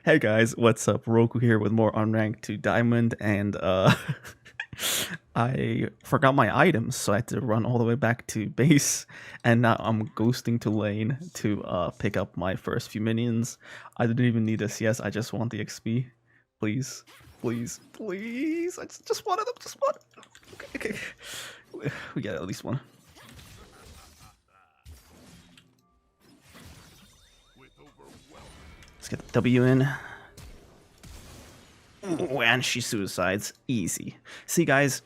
Hey guys, what's up? Roku here with more Unranked to Diamond, and I forgot my items, so I had to run all the way back to base, and now I'm ghosting to lane to pick up my first few minions. I didn't even need a CS, I just want the XP. Please, please, please. I just wanted them, just want. Okay, okay. We got at least one. Let's get the W in. Ooh, and she suicides. Easy. See, guys,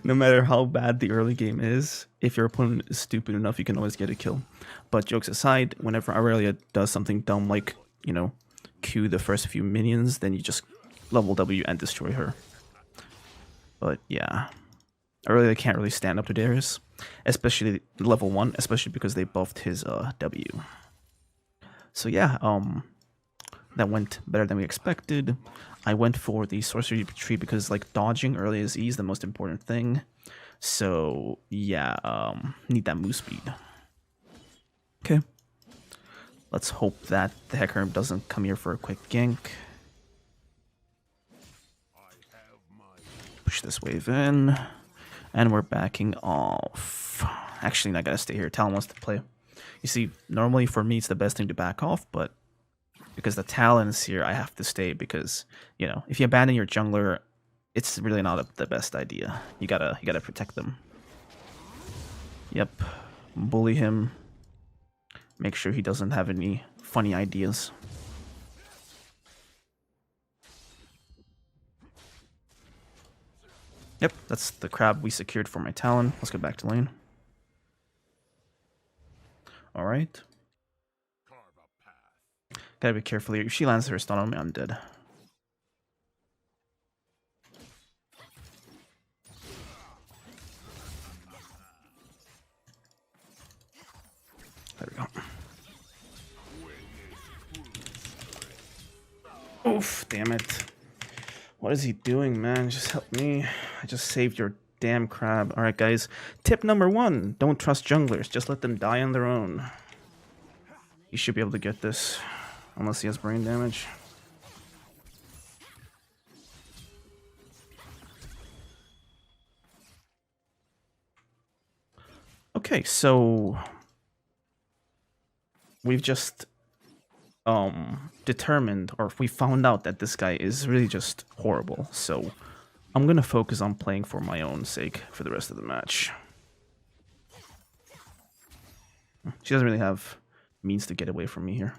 no matter how bad the early game is, if your opponent is stupid enough, you can always get a kill. But jokes aside, whenever Aurelia does something dumb like, you know, Q the first few minions, then you just level W and destroy her. But yeah, Aurelia can't really stand up to Darius, especially level 1, especially because they buffed his W. So yeah, that went better than we expected. I went for the sorcery tree because like dodging early is the most important thing. So yeah, need that move speed. Okay. Let's hope that the Hecarim doesn't come here for a quick gank. Push this wave in. And we're backing off. Actually, not gonna stay here. Talon wants to play. You see, normally for me it's the best thing to back off, but because the Talon is here, I have to stay because, you know, if you abandon your jungler, it's really not the best idea. You gotta protect them. Yep. Bully him. Make sure he doesn't have any funny ideas. Yep, that's the crab we secured for my Talon. Let's go back to lane. Alright. Gotta be careful here. If she lands her stun on me, I'm dead. There we go. Oof, damn it. What is he doing, man? Just help me. I just saved your damn crab. Alright, guys. Tip number 1. Don't trust junglers. Just let them die on their own. He should be able to get this. Unless he has brain damage. Okay, so we've just determined, or we found out that this guy is really just horrible. So I'm gonna focus on playing for my own sake for the rest of the match. She doesn't really have means to get away from me here.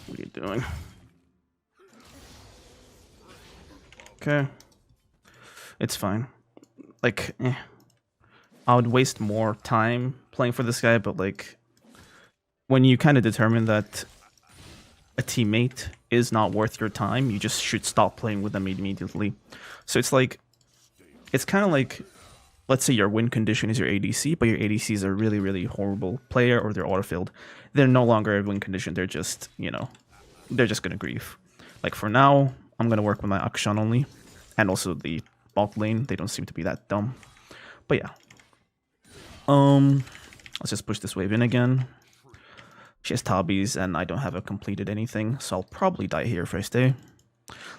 What are you doing? Okay. It's fine. Like, I would waste more time playing for this guy, but like, when you kind of determine that a teammate is not worth your time, you just should stop playing with them immediately. So it's like, it's kind of like, let's say your win condition is your ADC, but your ADC is a really, really horrible player, or they're autofilled. They're no longer a win condition. They're just, you know, they're just gonna grief. Like for now, I'm gonna work with my Akshan only, and also the bot lane. They don't seem to be that dumb. But yeah. Let's just push this wave in again. She has Tabis, and I don't have completed anything, so I'll probably die here if I stay.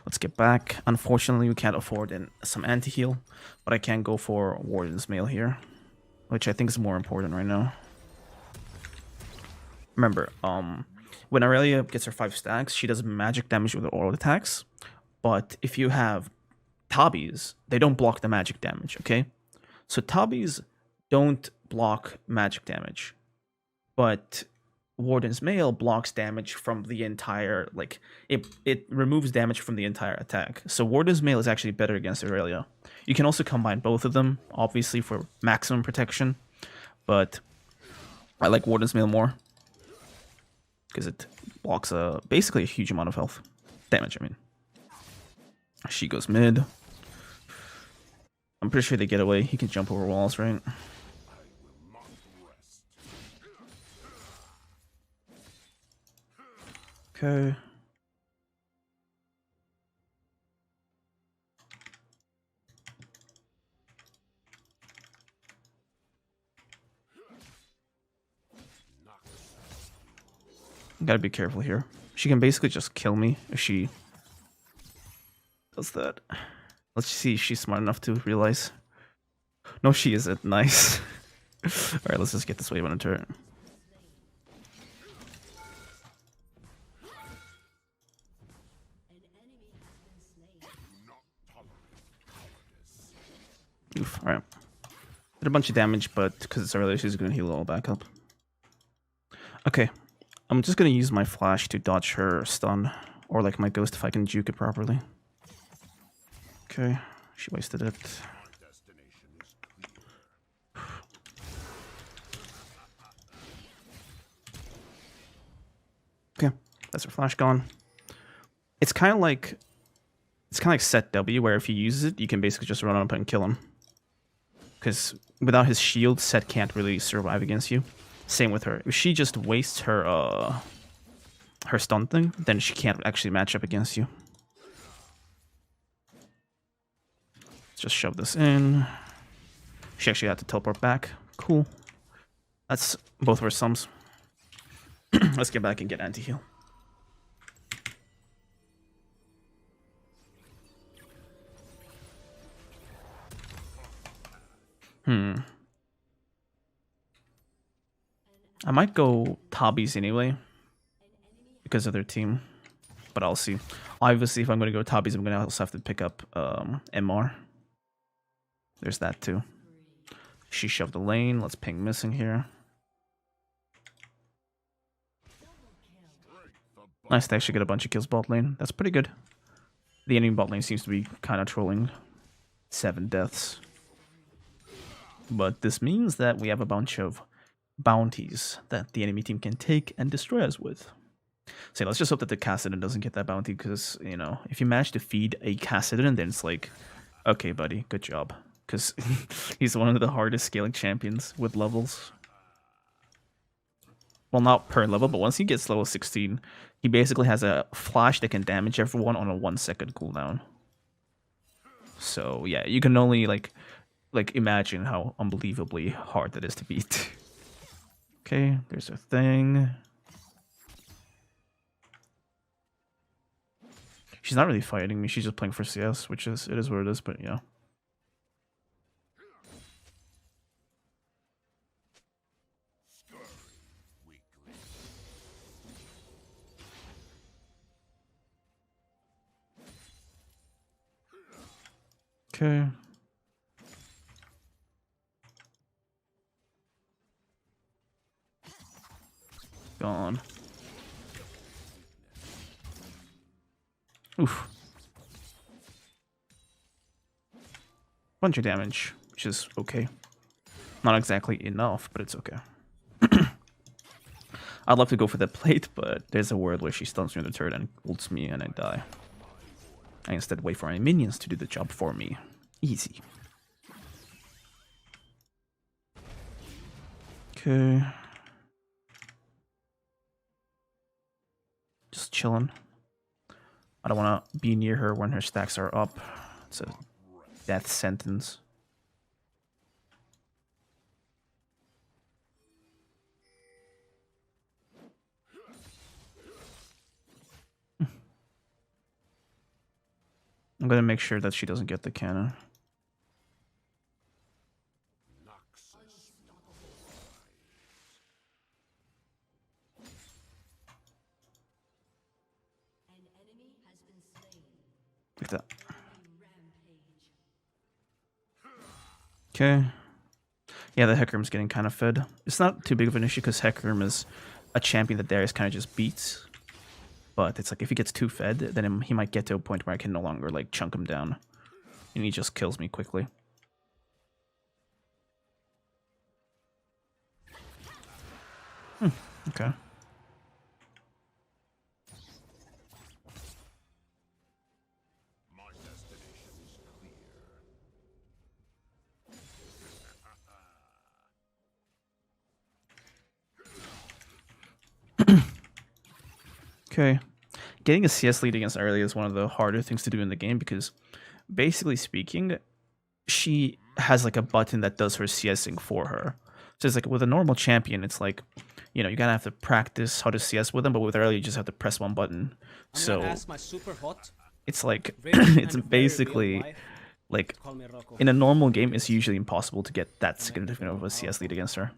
Let's get back. Unfortunately, we can't afford some anti-heal, but I can go for Warden's Mail here, which I think is more important right now. Remember, when Aurelia gets her 5 stacks, she does magic damage with her auto attacks, but if you have Tabis, they don't block the magic damage, okay? So Tabis don't block magic damage, but Warden's Mail blocks damage from the entire, like, it removes damage from the entire attack. So Warden's Mail is actually better against Aurelia. You can also combine both of them, obviously, for maximum protection, but I like Warden's Mail more because it blocks basically a huge amount of health. Damage, I mean. She goes mid. I'm pretty sure they get away. He can jump over walls, right? Okay. Gotta be careful here. She can basically just kill me if she does that. Let's see if she's smart enough to realize. No, she isn't. Nice. Alright, let's just get this wave on a turret. Oof, alright. Did a bunch of damage, but because it's early, she's going to heal all back up. Okay. I'm just going to use my flash to dodge her stun. Or like my ghost if I can juke it properly. Okay. She wasted it. Okay. That's her flash gone. It's kind of like set W, where if you use it, you can basically just run up and kill him. Because without his shield, Set can't really survive against you. Same with her. If she just wastes her her stun thing, then she can't actually match up against you. Let's just shove this in. She actually had to teleport back. Cool. That's both of our sums. Let's get back and get anti-heal. I might go Tabis anyway because of their team, but I'll see. Obviously, if I'm going to go Tabis, I'm going to also have to pick up MR. There's that too. She shoved the lane. Let's ping missing here. Nice to actually get a bunch of kills bot lane. That's pretty good. The enemy bot lane seems to be kind of trolling. 7 deaths. But this means that we have a bunch of bounties that the enemy team can take and destroy us with. So let's just hope that the Kassadin doesn't get that bounty, because, you know, if you manage to feed a Kassadin, then it's like, okay, buddy, good job. Because he's one of the hardest scaling champions with levels. Well, not per level, but once he gets level 16, he basically has a flash that can damage everyone on a 1-second cooldown. So yeah, you can only like imagine how unbelievably hard that is to beat. Okay, there's a thing. She's not really fighting me, she's just playing for CS, which is, it is what it is, but yeah. Okay. Gone. Oof. Bunch of damage, which is okay. Not exactly enough, but it's okay. I'd love to go for the plate, but there's a word where she stuns me in the turret and ults me and I die. I instead wait for any minions to do the job for me. Easy. Okay. Just chilling. I don't want to be near her when her stacks are up. It's a death sentence. I'm gonna make sure that she doesn't get the cannon. Like that. Okay. Yeah, the Hecarim's getting kind of fed. It's not too big of an issue because Hecarim is a champion that Darius kind of just beats. But it's like if he gets too fed, then he might get to a point where I can no longer like chunk him down. And he just kills me quickly. Okay. Okay. Getting a CS lead against Aurelia is one of the harder things to do in the game because, basically speaking, she has like a button that does her CSing for her. So it's like with a normal champion, it's like you know, you gotta have to practice how to CS with them, but with early you just have to press one button. I'm So gonna ask my super hot, it's like very it's and very real basically wife like to call me Rhoku. in a normal game it's usually impossible to get that significant of a CS lead against her.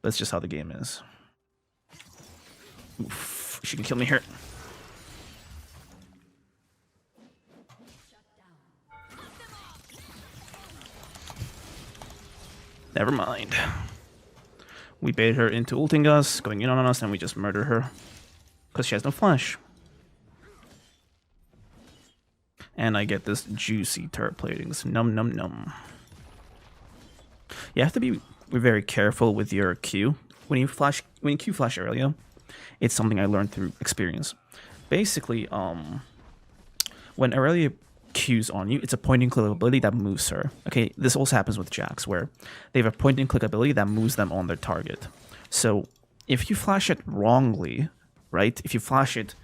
That's just how the game is. Oof, she can kill me here. Never mind. We bait her into ulting us, going in on us, and we just murder her. Because she has no flash. And I get this juicy turret platings. Num num num. You have to be very careful with your Q. When you Q flash earlier, it's something I learned through experience. Basically, when Aurelia Q's on you, it's a point and click ability that moves her. Okay, this also happens with Jax, where they have a point and click ability that moves them on their target. So if you flash it wrongly, right? If you flash it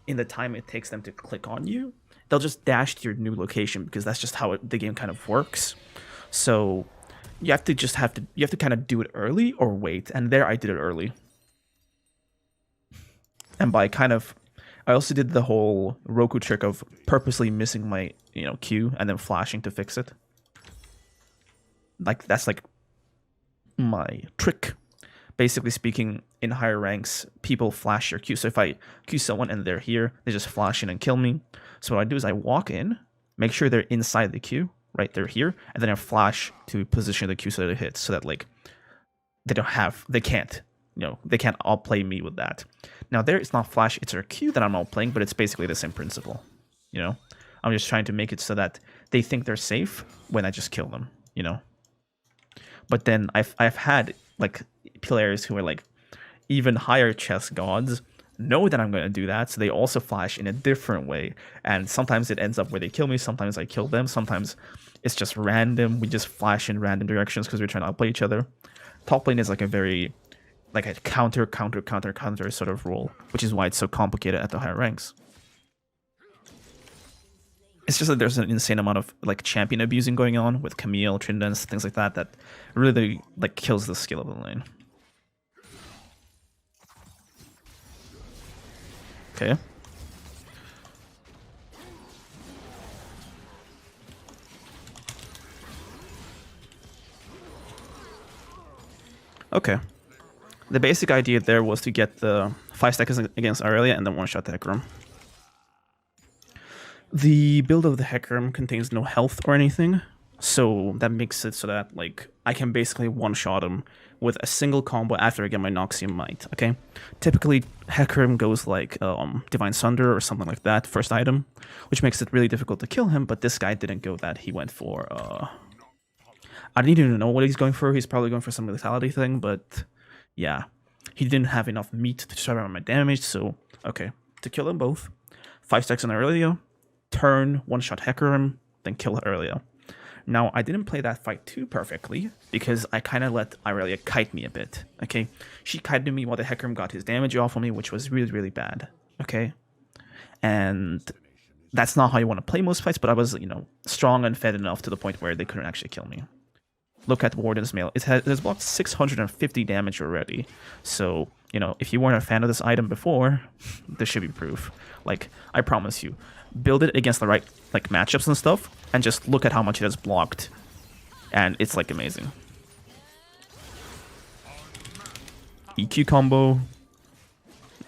in the time it takes them to click on you, they'll just dash to your new location because that's just how the game kind of works. So you have to kind of do it early or wait. And there I did it early. And by I also did the whole Roku trick of purposely missing my, Q and then flashing to fix it. Like, that's like my trick. Basically speaking, in higher ranks, people flash your Q. So if I Q someone and they're here, they just flash in and kill me. So what I do is I walk in, make sure they're inside the Q, right? They're here, and then I flash to position the Q so that it hits, so that like they can't outplay me with that. Now there it's not flash, it's our Q that I'm outplaying, but it's basically the same principle. I'm just trying to make it so that they think they're safe when I just kill them. But then I've had like players who are like even higher chess gods know that I'm going to do that, so they also flash in a different way, and sometimes it ends up where they kill me, sometimes I kill them, sometimes it's just random, we just flash in random directions because we're trying to outplay each other. Top lane is like a counter sort of role, which is why it's so complicated at the higher ranks. It's just that there's an insane amount of like champion abusing going on with Camille, Trinidad, things like that, that really like kills the skill of the lane. Okay. Okay. The basic idea there was to get the 5 seconds against Aurelia and then one-shot the Hecarim. The build of the Hecarim contains no health or anything, so that makes it so that like I can basically one-shot him with a single combo after I get my Noxian Might, okay? Typically, Hecarim goes like Divine Sunder or something like that, first item, which makes it really difficult to kill him, but this guy didn't go that. He went for, I don't even know what he's going for. He's probably going for some lethality thing, but yeah. He didn't have enough meat to survive on my damage, so, okay. To kill them both, 5 stacks on Aurelia, turn, one-shot Hecarim, then kill Aurelia. Now, I didn't play that fight too perfectly, because I kind of let Aurelia kite me a bit, okay? She kited me while the Hecarim got his damage off of me, which was really, really bad, okay? And that's not how you want to play most fights, but I was, strong and fed enough to the point where they couldn't actually kill me. Look at Warden's Mail. It has blocked 650 damage already, so, if you weren't a fan of this item before, this should be proof. Like, I promise you. Build it against the right like matchups and stuff, and just look at how much it has blocked, and it's like amazing. EQ combo,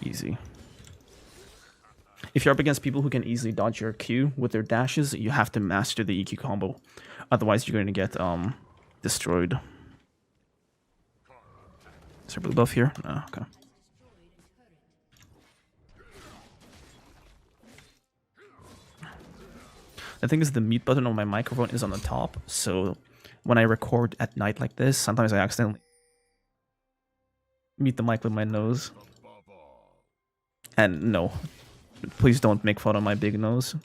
easy. If you're up against people who can easily dodge your Q with their dashes, you have to master the EQ combo, otherwise you're going to get destroyed. Is there blue buff here? No, okay. The thing is, the mute button on my microphone is on the top, so when I record at night like this, sometimes I accidentally mute the mic with my nose. And no, please don't make fun of my big nose.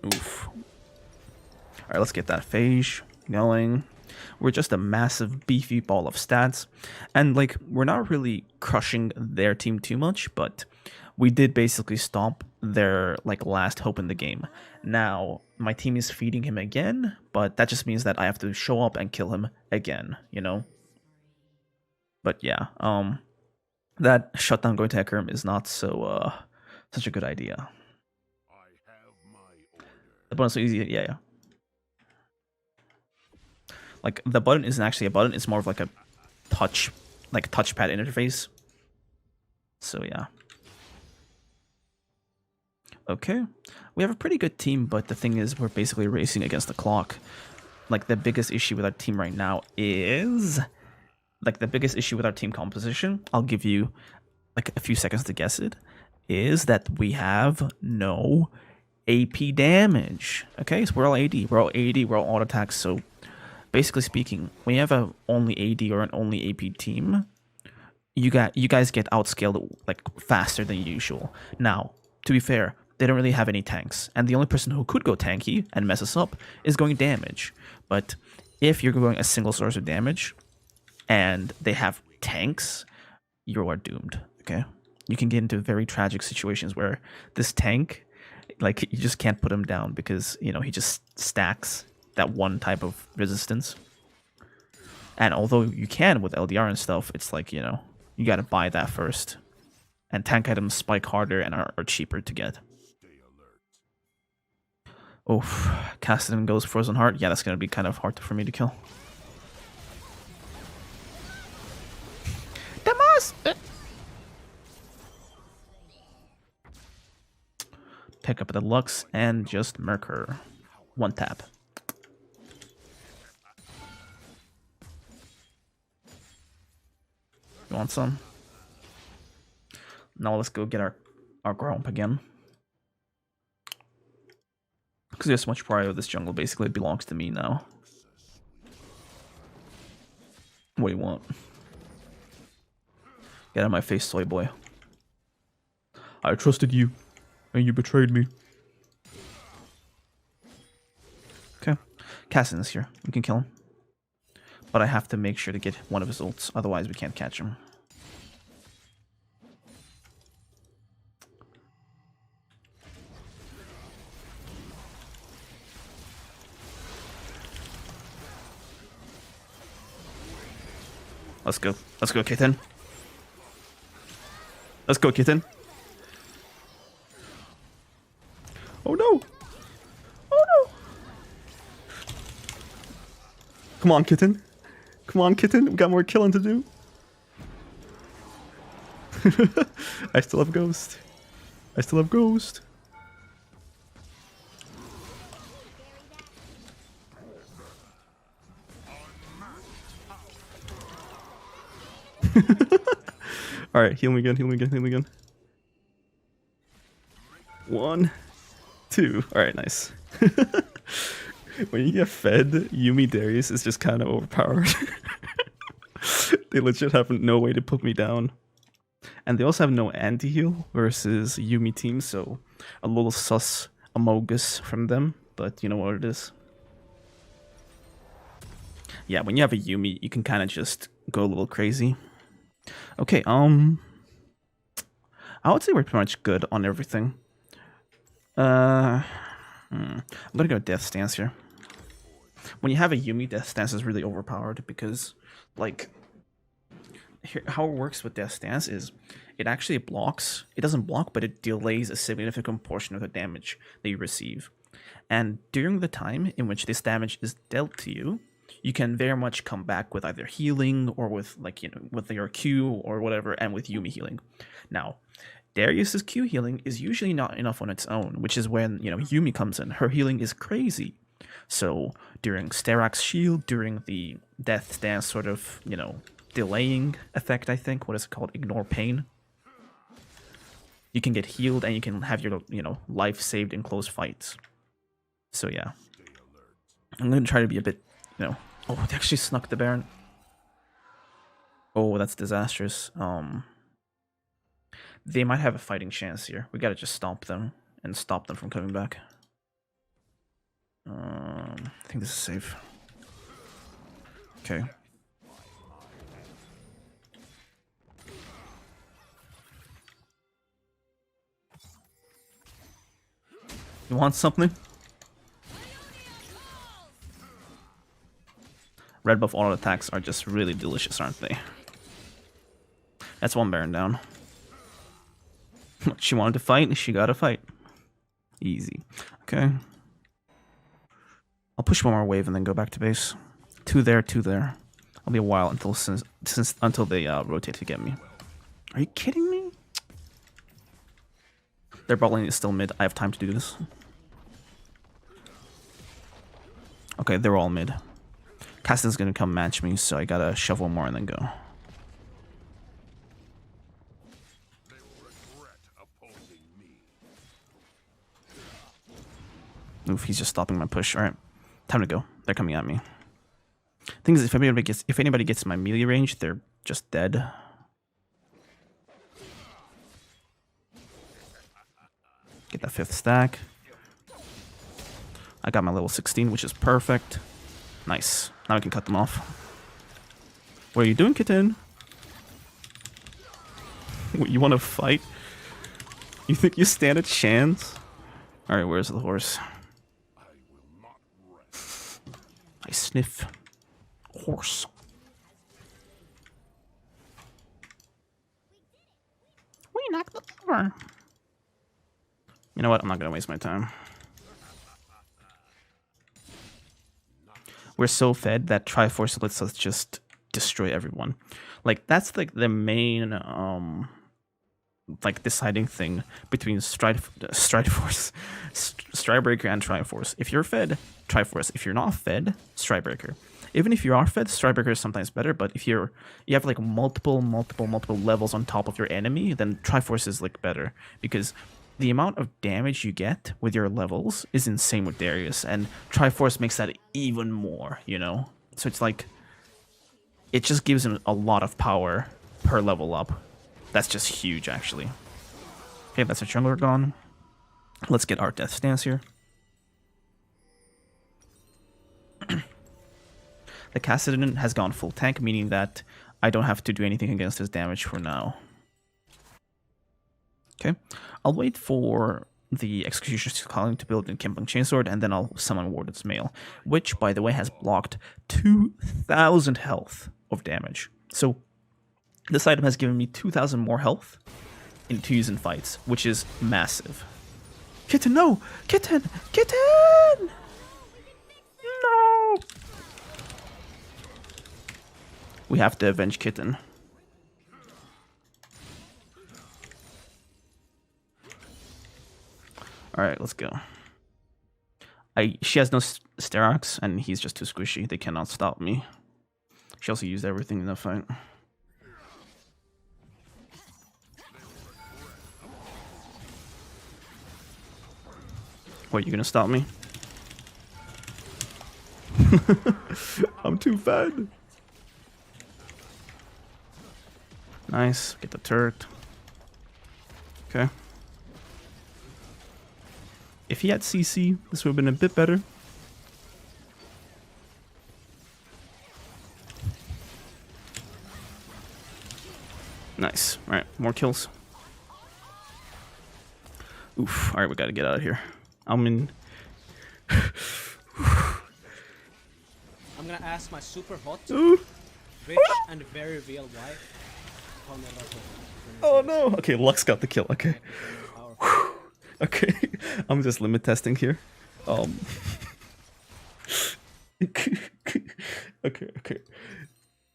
Oof. Alright, let's get that phage going. We're just a massive beefy ball of stats, and like we're not really crushing their team too much, but we did basically stop their like last hope in the game. Now my team is feeding him again, but that just means that I have to show up and kill him again, you know. But yeah, that shutdown going to Hecarim is not so such a good idea. The button's so easy, yeah. Like the button isn't actually a button; it's more of like a touchpad interface. So yeah. Okay, we have a pretty good team, but the thing is, we're basically racing against the clock. Like the biggest issue with our team right now is, like the biggest issue with our team composition. I'll give you like a few seconds to guess it. Is that we have no AP damage. Okay, so we're all AD. We're all AD. We're all auto attacks. So basically speaking, when you have a only AD or an only AP team, you guys get outscaled like faster than usual. Now, to be fair, they don't really have any tanks, and the only person who could go tanky and mess us up is going damage. But if you're going a single source of damage, and they have tanks, you are doomed. Okay, you can get into very tragic situations where this tank, like you just can't put him down because you know he just stacks that one type of resistance. And although you can with LDR and stuff, it's like, you know, you gotta buy that first. And tank items spike harder and are cheaper to get. Oof, Cassidy goes Frozen Heart. Yeah, that's gonna be kind of hard for me to kill. Damas! Pick up the Lux and just murk her. One tap. You want some? Now let's go get our Gromp again. Because there's so much pride of this jungle, basically it belongs to me now. What do you want? Get out of my face, soy boy. I trusted you, and you betrayed me. Okay. Cassin is here. We can kill him. But I have to make sure to get one of his ults, otherwise we can't catch him. Let's go. Let's go, Kitten. Let's go, Kitten. Oh no! Oh no! Come on, Kitten. Come on, Kitten. We got more killing to do. I still have Ghost. I still have Ghost. Alright, heal me again, heal me again, heal me again. 1, 2. Alright, nice. When you get fed, Yuumi Darius is just kind of overpowered. They legit have no way to put me down. And they also have no anti-heal versus Yuumi team, so a little sus Amogus from them, but you know what it is. Yeah, when you have a Yuumi, you can kind of just go a little crazy. Okay, I would say we're pretty much good on everything. I'm gonna go Death Stance here. When you have a Yuumi, Death Stance is really overpowered because, like, here, how it works with Death Stance is it actually blocks. It doesn't block, but it delays a significant portion of the damage that you receive. And during the time in which this damage is dealt to you, you can very much come back with either healing or with, like, you know, with your Q or whatever, and with Yuumi healing. Now, Darius's Q healing is usually not enough on its own, which is when, you know, Yuumi comes in. Her healing is crazy. So during Sterak's shield, during the Death Stance sort of, you know, delaying effect, I think, what is it called? Ignore pain. You can get healed and you can have your, you know, life saved in close fights. So yeah. I'm going to try to be a bit, you know... Oh, they actually snuck the Baron. Oh, that's disastrous. They might have a fighting chance here. We gotta just stomp them and stop them from coming back. I think this is safe. Okay. You want something? Red buff auto attacks are just really delicious, aren't they? That's one Baron down. She wanted to fight, she gotta fight. Easy. Okay. I'll push one more wave and then go back to base. Two there, two there. I'll be a while until until they rotate to get me. Are you kidding me? Their bot lane is still mid. I have time to do this. Okay, they're all mid. Caston's gonna come match me, so I gotta shove one more and then go. Oof, he's just stopping my push. Alright. Time to go. They're coming at me. Thing is, if anybody gets my melee range, they're just dead. Get that 5th stack. I got my level 16, which is perfect. Nice. Now I can cut them off. What are you doing, kitten? What, you want to fight? You think you stand a chance? Alright, where's the horse? I sniff. Horse. We knocked the door. You know what? I'm not gonna waste my time. We're so fed that Triforce lets us just destroy everyone. Like, that's like the main like deciding thing between Stridebreaker and Triforce. If you're fed, Triforce. If you're not fed, Stridebreaker. Even if you are fed, Stridebreaker is sometimes better, but if you have like multiple levels on top of your enemy, then Triforce is like better, because the amount of damage you get with your levels is insane with Darius, and Triforce makes that even more, you know? So it's like, it just gives him a lot of power per level up. That's just huge, actually. Okay, that's a jungler gone. Let's get our death stance here. The Kassadin has gone full tank, meaning that I don't have to do anything against his damage for now. Okay, I'll wait for the Executioner's Calling to build in Kimpung Chainsword, and then I'll summon Warden's Mail, which, by the way, has blocked 2,000 health of damage. So this item has given me 2,000 more health in 2 use in fights, which is massive. Kitten, no! Kitten! Kitten! No! We have to avenge Kitten. Alright, let's go. She has no Sterox, and he's just too squishy. They cannot stop me. She also used everything in the fight. What, you gonna stop me? I'm too fat. Nice. Get the turret. Okay. If he had CC, this would have been a bit better. Nice. Alright, more kills. Oof. Alright, we gotta get out of here. I'm in. I'm gonna ask my super hot, rich, and very real wife. Oh no! Okay, Lux got the kill. Okay. Okay, I'm just limit testing here. Okay.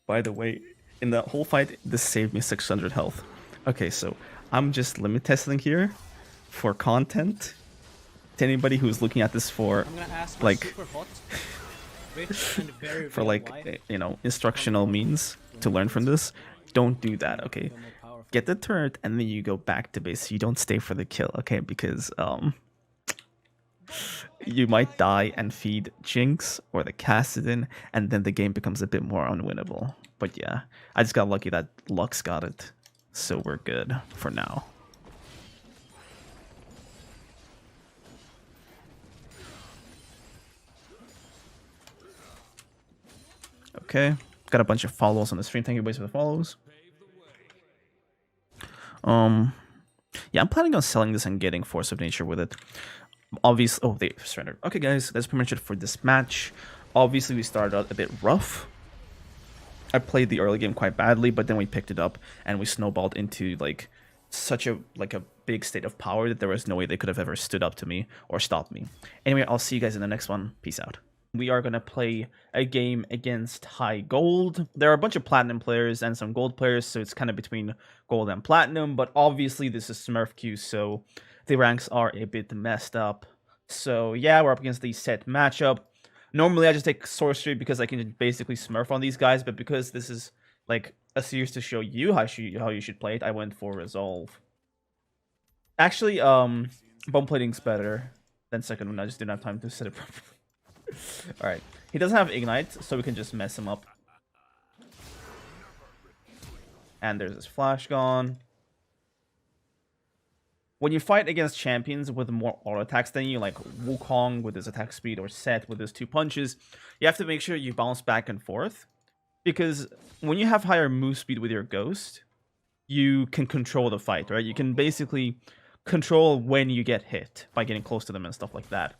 By the way, in that whole fight, this saved me 600 health. Okay, so I'm just limit testing here for content. To anybody who's looking at this for like for like, you know, instructional means to learn from this, don't do that. Okay, get the turret and then you go back to base. You don't stay for the kill, okay? Because you might die and feed Jinx or the Kassadin, and then the game becomes a bit more unwinnable. But yeah, I just got lucky that Lux got it, so we're good for now. Okay, got a bunch of follows on the stream. Thank you guys for the follows. Yeah, I'm planning on selling this and getting Force of Nature with it. Obviously, oh, they surrendered. Okay, guys, that's pretty much it for this match. Obviously, we started out a bit rough. I played the early game quite badly, but then we picked it up and we snowballed into like such a big state of power that there was no way they could have ever stood up to me or stopped me. Anyway, I'll see you guys in the next one. Peace out. We are going to play a game against high gold. There are a bunch of platinum players and some gold players, so it's kind of between gold and platinum, but obviously this is Smurf queue, so the ranks are a bit messed up. So yeah, we're up against the set matchup. Normally I just take sorcery because I can basically Smurf on these guys, but because this is like a series to show you how you should play it, I went for resolve. Actually, bone plating's better than second one. I just didn't have time to set it properly. Alright, he doesn't have ignite, so we can just mess him up. And there's his flash gone. When you fight against champions with more auto attacks than you, like Wukong with his attack speed or Set with his 2 punches, you have to make sure you bounce back and forth. Because when you have higher move speed with your Ghost, you can control the fight, right? You can basically control when you get hit by getting close to them and stuff like that.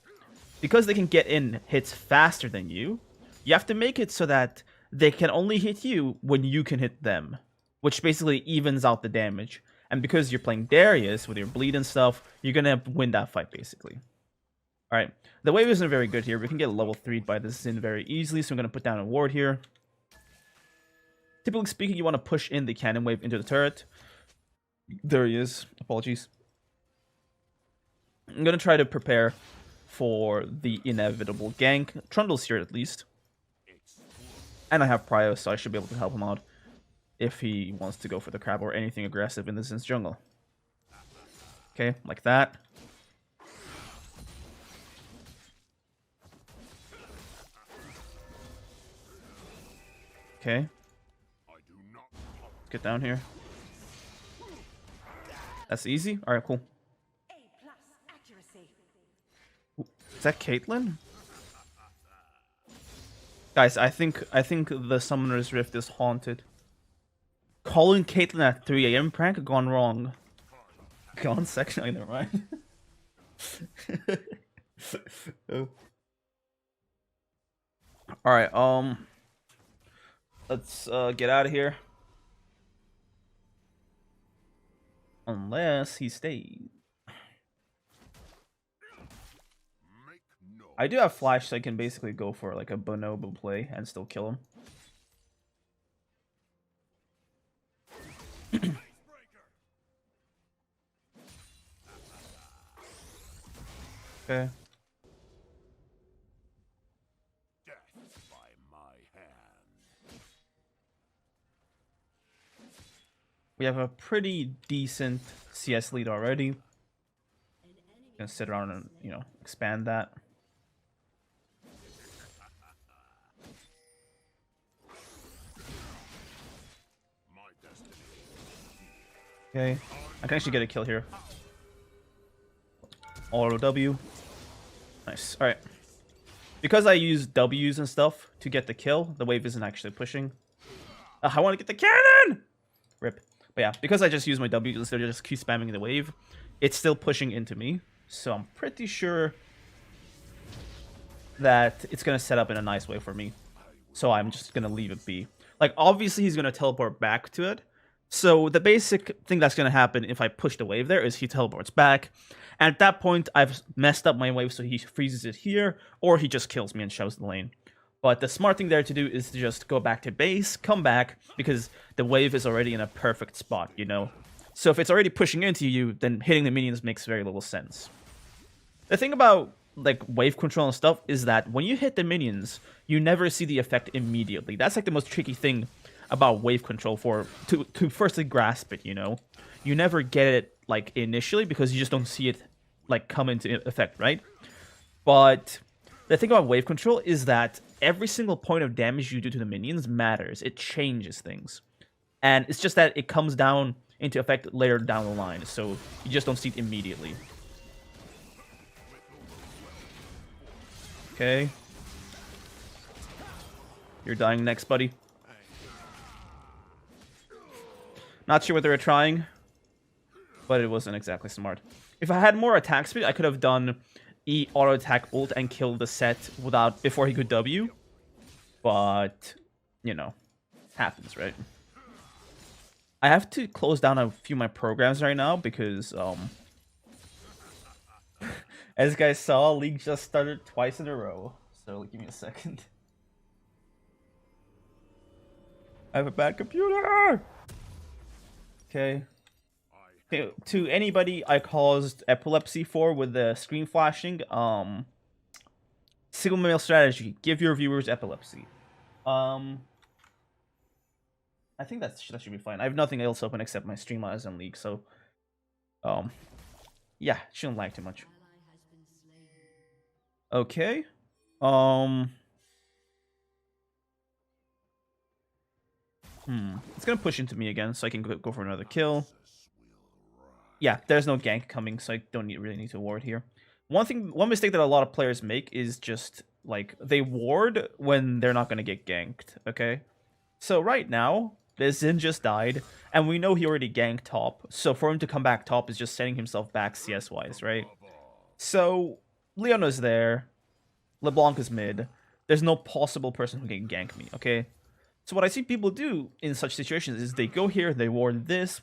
Because they can get in hits faster than you have to make it so that they can only hit you when you can hit them, which basically evens out the damage. And because you're playing Darius with your bleed and stuff, you're going to win that fight, basically. Alright, the wave isn't very good here. We can get level 3'd by this Xin very easily, so I'm going to put down a ward here. Typically speaking, you want to push in the cannon wave into the turret. There he is. Apologies. I'm going to try to prepare for the inevitable gank. Trundle's here at least. And I have Prio, so I should be able to help him out if he wants to go for the crab or anything aggressive in this jungle. Okay, like that. Okay. Get down here. That's easy. Alright, cool. Is that Caitlyn? Guys, I think the Summoner's Rift is haunted. Calling Caitlyn at 3 AM prank gone wrong. Gone section. Oh, never mind. Oh. Alright, let's get out of here. Unless he stays. I do have flash, so I can basically go for like a bonobo play and still kill him. Okay. We have a pretty decent CS lead already. Gonna sit around and, you know, expand that. Okay, I can actually get a kill here. Auto W. Nice. Alright. Because I use W's and stuff to get the kill, the wave isn't actually pushing. I want to get the cannon! Rip. But yeah, because I just use my W's instead of just keep spamming the wave, it's still pushing into me. So I'm pretty sure that it's going to set up in a nice way for me. So I'm just going to leave it be. Like, obviously he's going to teleport back to it. So the basic thing that's going to happen if I push the wave there is he teleports back. And at that point, I've messed up my wave, so he freezes it here, or he just kills me and shoves the lane. But the smart thing there to do is to just go back to base, come back, because the wave is already in a perfect spot, you know? So if it's already pushing into you, then hitting the minions makes very little sense. The thing about like wave control and stuff is that when you hit the minions, you never see the effect immediately. That's like the most tricky thing about wave control to firstly grasp it, you know? You never get it like initially because you just don't see it like come into effect, right? But the thing about wave control is that every single point of damage you do to the minions matters. It changes things. And it's just that it comes down into effect later down the line, so you just don't see it immediately. Okay. You're dying next, buddy. Not sure what they were trying, but it wasn't exactly smart. If I had more attack speed, I could have done E auto attack ult and kill the set before he could W. But, you know, happens, right? I have to close down a few of my programs right now because, as you guys saw, League just started twice in a row. So give me a second. I have a bad computer! Okay. To anybody I caused epilepsy for with the screen flashing, single mail strategy, give your viewers epilepsy. I think that should be fine. I have nothing else open except my Streamlabs and League, so yeah, shouldn't lag too much. Okay. It's gonna push into me again, so I can go for another kill. Yeah, there's no gank coming, so I don't really need to ward here. One mistake that a lot of players make is just like they ward when they're not gonna get ganked. Okay, so right now this Xin just died, and we know he already ganked top. So for him to come back top is just setting himself back CS wise, right? So Leona's there, LeBlanc is mid. There's no possible person who can gank me. Okay. So what I see people do in such situations is they go here, they ward this,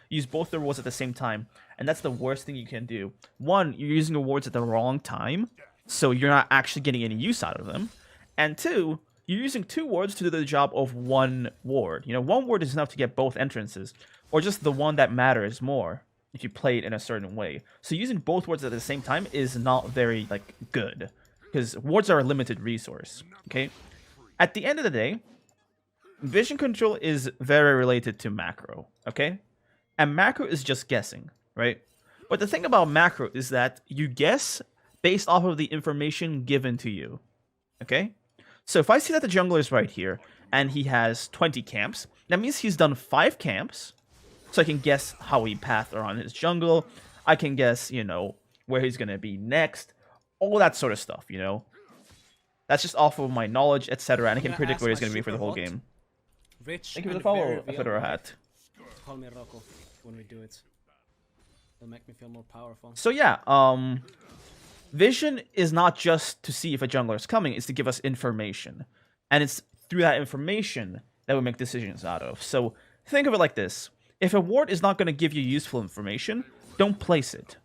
use both their wards at the same time. And that's the worst thing you can do. One, you're using your wards at the wrong time, so you're not actually getting any use out of them. And two, you're using two wards to do the job of one ward. You know, one ward is enough to get both entrances, or just the one that matters more if you play it in a certain way. So using both wards at the same time is not very, like, good, because wards are a limited resource, okay? At the end of the day, vision control is very related to macro, okay? And macro is just guessing, right? But the thing about macro is that you guess based off of the information given to you, okay? So if I see that the jungler is right here, and he has 20 camps, that means he's done 5 camps, so I can guess how he pathed around his jungle, I can guess, you know, where he's going to be next, all that sort of stuff, you know? That's just off of my knowledge, etc., and I can predict where he's going to be for the whole game. Rich Thank you for the follow, Fedora Hat. Call me Rhoku when we do it. It'll make me feel more powerful. So yeah, vision is not just to see if a jungler is coming, it's to give us information. And it's through that information that we make decisions out of. So think of it like this. If a ward is not going to give you useful information, don't place it.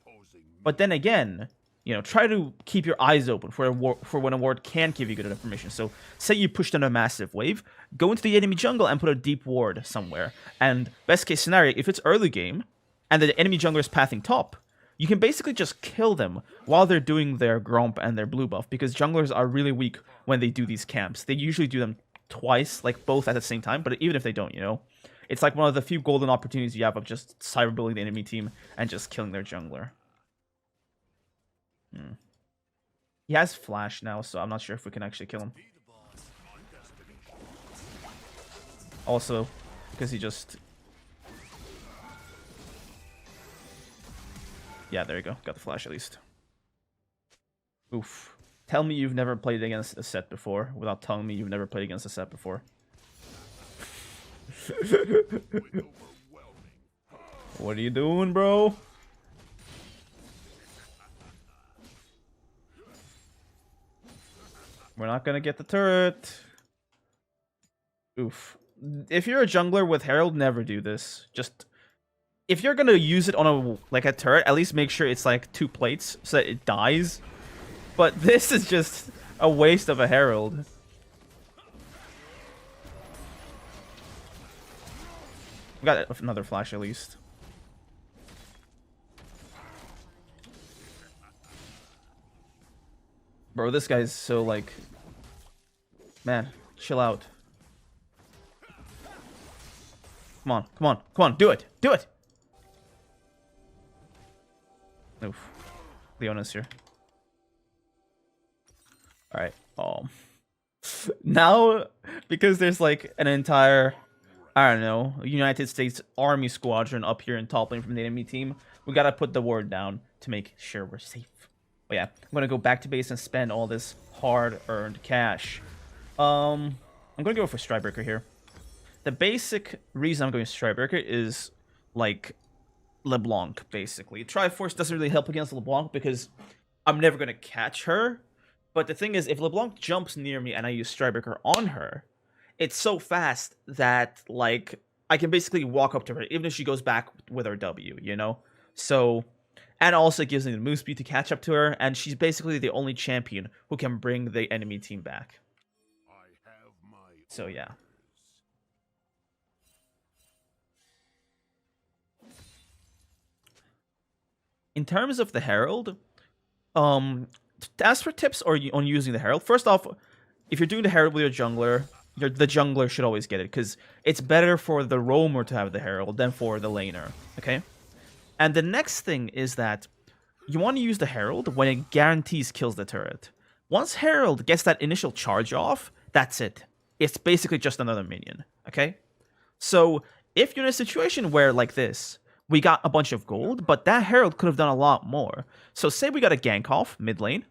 But then again, you know, try to keep your eyes open for when a ward can give you good information. So, say you pushed in a massive wave, go into the enemy jungle and put a deep ward somewhere. And best case scenario, if it's early game and the enemy jungler is pathing top, you can basically just kill them while they're doing their Gromp and their blue buff, because junglers are really weak when they do these camps. They usually do them twice, like both at the same time, but even if they don't, you know, it's like one of the few golden opportunities you have of just cyberbullying the enemy team and just killing their jungler. He has flash now, so I'm not sure if we can actually kill him. Also, because he just... Yeah, there you go. Got the flash at least. Oof. Tell me you've never played against a set before without telling me you've never played against a set before. What are you doing, bro? We're not gonna get the turret. Oof. If you're a jungler with Herald, never do this. Just... if you're gonna use it on a turret, at least make sure it's like 2 plates so that it dies. But this is just a waste of a Herald. We got another flash at least. Bro, this guy's so like... man, chill out. Come on, come on, come on, do it! Do it! Oof. Leona's here. Alright, now, because there's like an entire, I don't know, United States Army squadron up here in top lane from the enemy team, we gotta put the ward down to make sure we're safe. But yeah, I'm gonna go back to base and spend all this hard-earned cash. I'm gonna go for Strikebreaker here. The basic reason I'm going Strikebreaker is, like, LeBlanc, basically. Triforce doesn't really help against LeBlanc because I'm never gonna catch her. But the thing is, if LeBlanc jumps near me and I use Strikebreaker on her, it's so fast that like I can basically walk up to her even if she goes back with her W, you know? So, and also it gives me the move speed to catch up to her, and she's basically the only champion who can bring the enemy team back. So yeah. In terms of the Herald, as for tips on using the Herald, first off, if you're doing the Herald with your jungler, the jungler should always get it, because it's better for the roamer to have the Herald than for the laner, okay? And the next thing is that you want to use the Herald when it guarantees kills the turret. Once Herald gets that initial charge off, that's it. It's basically just another minion, okay? So if you're in a situation where, like this, we got a bunch of gold, but that Herald could have done a lot more. So say we got a gank off mid lane,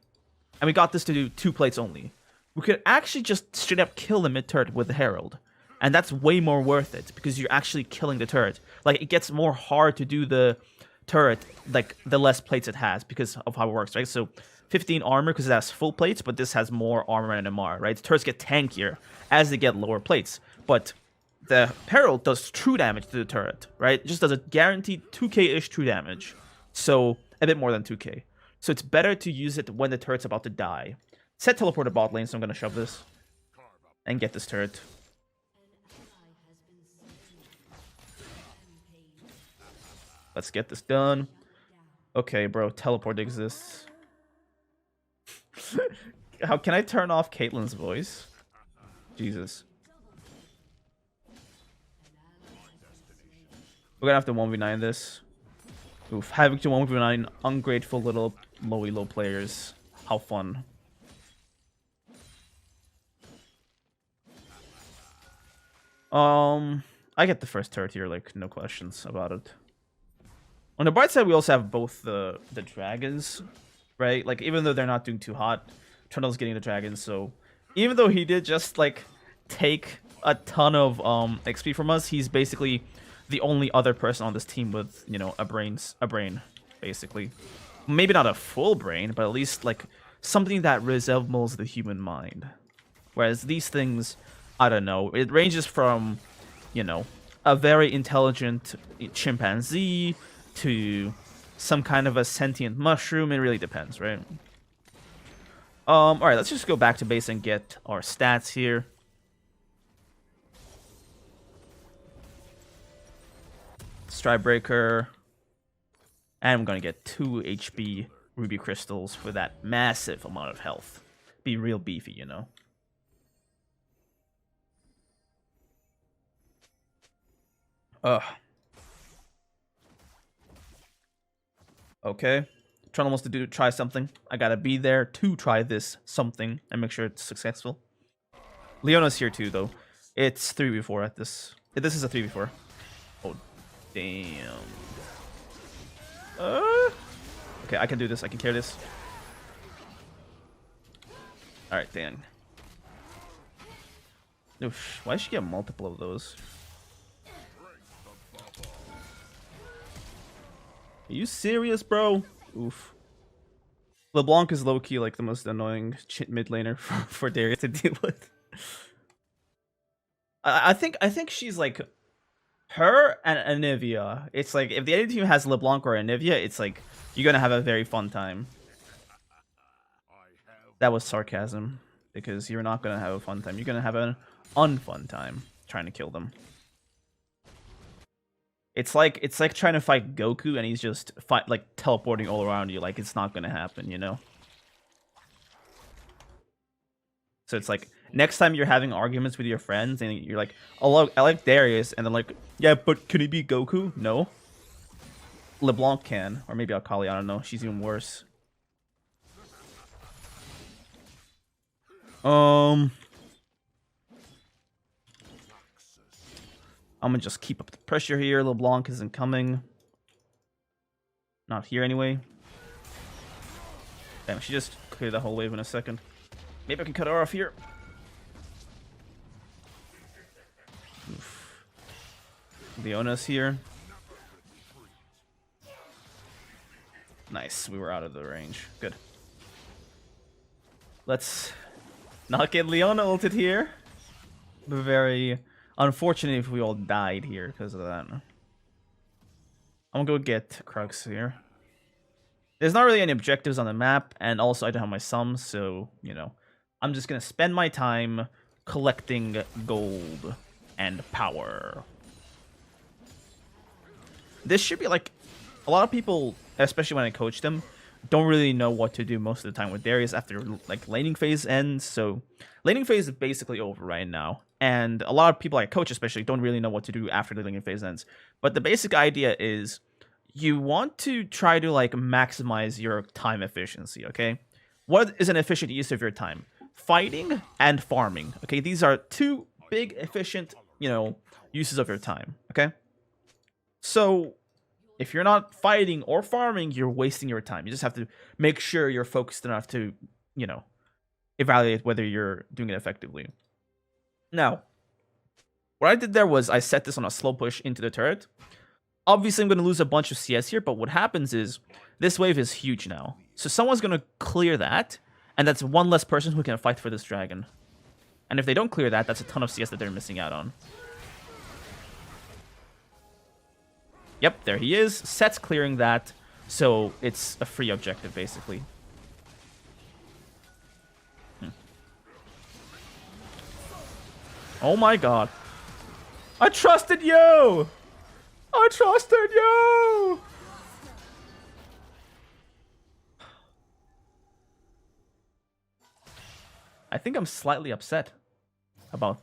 and we got this to do 2 plates only. We could actually just straight up kill the mid turret with the Herald. And that's way more worth it, because you're actually killing the turret. Like, it gets more hard to do the turret, like, the less plates it has, because of how it works, right? So 15 armor, because it has full plates, but this has more armor and MR, right? The turrets get tankier as they get lower plates. But the Herald does true damage to the turret, right? It just does a guaranteed 2k-ish true damage. So, a bit more than 2k. So it's better to use it when the turret's about to die. Set teleport to bot lane, so I'm going to shove this. And get this turret. Let's get this done. Okay, bro, teleport exists. How can I turn off Caitlyn's voice? Jesus. We're gonna have to 1v9 this. Oof, having to 1v9 ungrateful little low elo players. How fun. I get the first turret here, like, no questions about it. On the bright side, we also have both the dragons, right? Like, even though they're not doing too hot, Trundle's getting the dragons, so even though he did just, like, take a ton of XP from us, he's basically the only other person on this team with, you know, a brain, basically. Maybe not a full brain, but at least, like, something that resembles the human mind. Whereas these things, I don't know, it ranges from, you know, a very intelligent chimpanzee to some kind of a sentient mushroom. It really depends, right? Alright, let's just go back to base and get our stats here. Strikebreaker. And I'm gonna get 2 HP ruby crystals for that massive amount of health. Be real beefy, you know? Ugh. Okay. Trundle wants to try something. I gotta be there to try this something and make sure it's successful. Leona's here too, though. It's 3v4 at this. This is a 3v4. Oh, damn. Okay, I can do this. I can carry this. Alright, dang. Oof, why did she get multiple of those? Are you serious, bro? Oof. LeBlanc is low-key like the most annoying mid laner for Darius to deal with. I think she's like her and Anivia. It's like if the enemy team has LeBlanc or Anivia, it's like you're gonna have a very fun time. That was sarcasm, because you're not gonna have a fun time. You're gonna have an unfun time trying to kill them. It's like trying to fight Goku and he's just like teleporting all around you. Like, it's not gonna happen, you know? So it's like next time you're having arguments with your friends and you're like, oh, I like Darius, and then like, yeah, but can he beat Goku? No. LeBlanc can, or maybe Akali, I don't know. She's even worse. I'm gonna just keep up the pressure here. LeBlanc isn't coming. Not here anyway. Damn, she just cleared that whole wave in a second. Maybe I can cut her off here. Oof. Leona's here. Nice, we were out of the range. Good. Let's not get Leona ulted here. Very unfortunate if we all died here because of that. I'm gonna go get Crux here. There's not really any objectives on the map, and also I don't have my sums, so, you know, I'm just gonna spend my time collecting gold and power. This should be like, a lot of people, especially when I coach them, don't really know what to do most of the time with Darius after like laning phase ends. So laning phase is basically over right now, and a lot of people I coach especially don't really know what to do after the laning phase ends. But the basic idea is you want to try to like maximize your time efficiency. Okay, what is an efficient use of your time? Fighting and farming. Okay, these are two big efficient, you know, uses of your time. Okay, so if you're not fighting or farming, you're wasting your time. You just have to make sure you're focused enough to, you know, evaluate whether you're doing it effectively. Now, what I did there was I set this on a slow push into the turret. Obviously, I'm going to lose a bunch of CS here, but what happens is this wave is huge now. So someone's going to clear that, and that's one less person who can fight for this dragon. And if they don't clear that, that's a ton of CS that they're missing out on. Yep, there he is. Set's clearing that, so it's a free objective, basically. Oh my god. I trusted you! I trusted you! I think I'm slightly upset about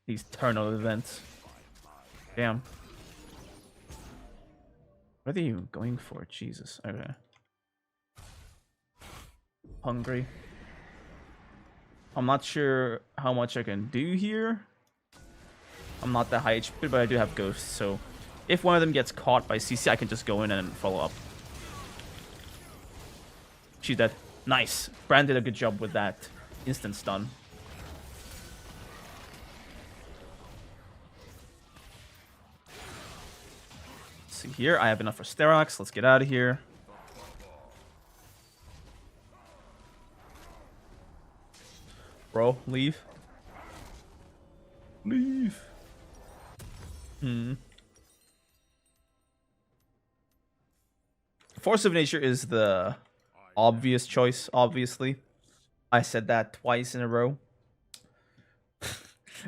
these turn-out events. Damn. What are you going for? Jesus. Okay. Hungry. I'm not sure how much I can do here. I'm not that high HP, but I do have ghosts, so if one of them gets caught by CC, I can just go in and follow up. She's dead. Nice. Brand did a good job with that instant stun. See here, I have enough for Sterox. Let's get out of here. Bro, leave. Leave. Force of Nature is the obvious choice, obviously. I said that twice in a row.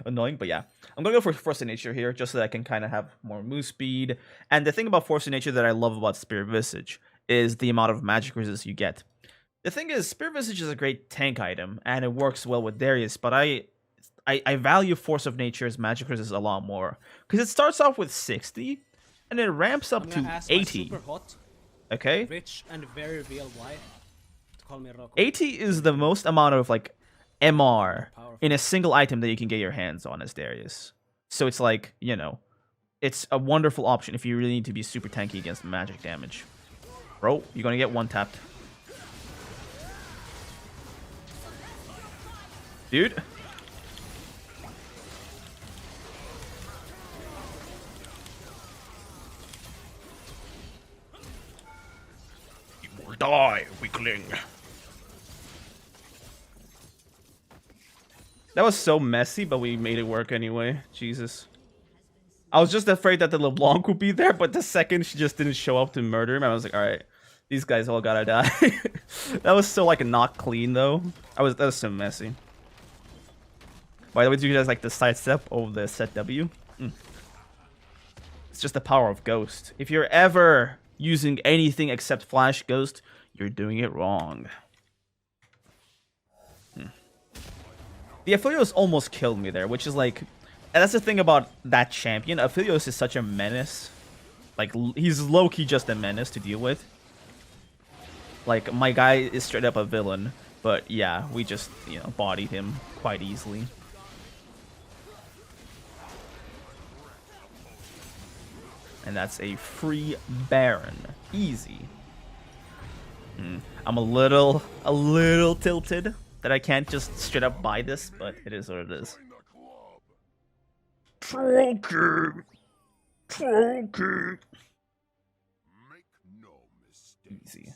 Annoying, but yeah. I'm going to go for Force of Nature here, just so that I can kind of have more move speed. And the thing about Force of Nature that I love about Spirit Visage is the amount of magic resist you get. The thing is, Spirit Visage is a great tank item, and it works well with Darius, but I value Force of Nature's magic resist a lot more. Because it starts off with 60, and it ramps up to 80. Okay? Rich and very real why to call me Rhoku. 80 is the most amount of, like, MR in a single item that you can get your hands on as Darius. So it's like, you know, it's a wonderful option if you really need to be super tanky against magic damage. Bro, you're gonna get one-tapped. Dude. You will die, weakling. That was so messy, but we made it work anyway. Jesus. I was just afraid that the LeBlanc would be there, but the second she just didn't show up to murder him, I was like, alright, these guys all gotta die. That was so, like, not clean, though. That was so messy. By the way, do you guys like the sidestep of the set W? It's just the power of Ghost. If you're ever using anything except Flash Ghost, you're doing it wrong. The Aphelios almost killed me there, which is like... And that's the thing about that champion. Aphelios is such a menace. Like, he's low-key just a menace to deal with. Like, my guy is straight up a villain. But yeah, we just, you know, bodied him quite easily. And that's a free Baron. Easy. I'm a little tilted that I can't just straight up buy this, but it is what it is. Tronky. Easy.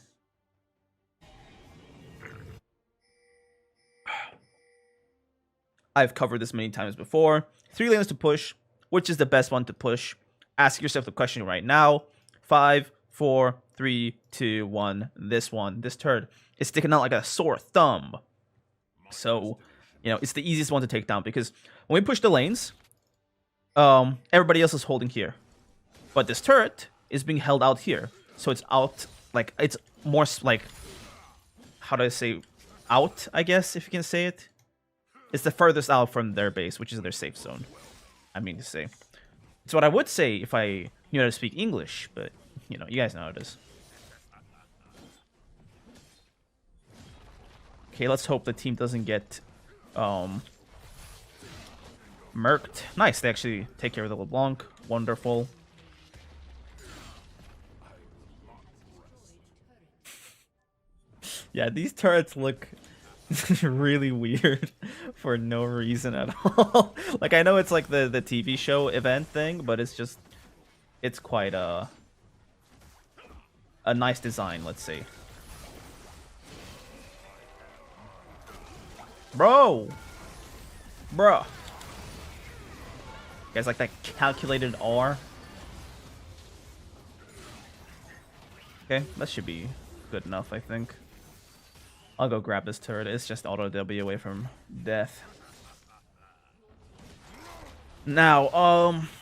I've covered this many times before. 3 lanes to push. Which is the best one to push? Ask yourself the question right now. 5, 4, 3, 2, 1. This one, this turret is sticking out like a sore thumb. So, you know, it's the easiest one to take down because when we push the lanes, everybody else is holding here. But this turret is being held out here. So it's out, like, it's more like, how do I say, out, I guess, if you can say it. It's the furthest out from their base, which is their safe zone. I mean to say. It's what I would say if I knew how to speak English, but, you know, you guys know how it is. Okay, let's hope the team doesn't get murked. Nice, they actually take care of the LeBlanc. Wonderful. Yeah, these turrets look really weird for no reason at all. Like, I know it's like the TV show event thing, but it's just, it's quite a nice design, let's say. Bro! Bruh. You guys like that calculated R? Okay, that should be good enough, I think. I'll go grab this turret. It's just auto W away from death. Now,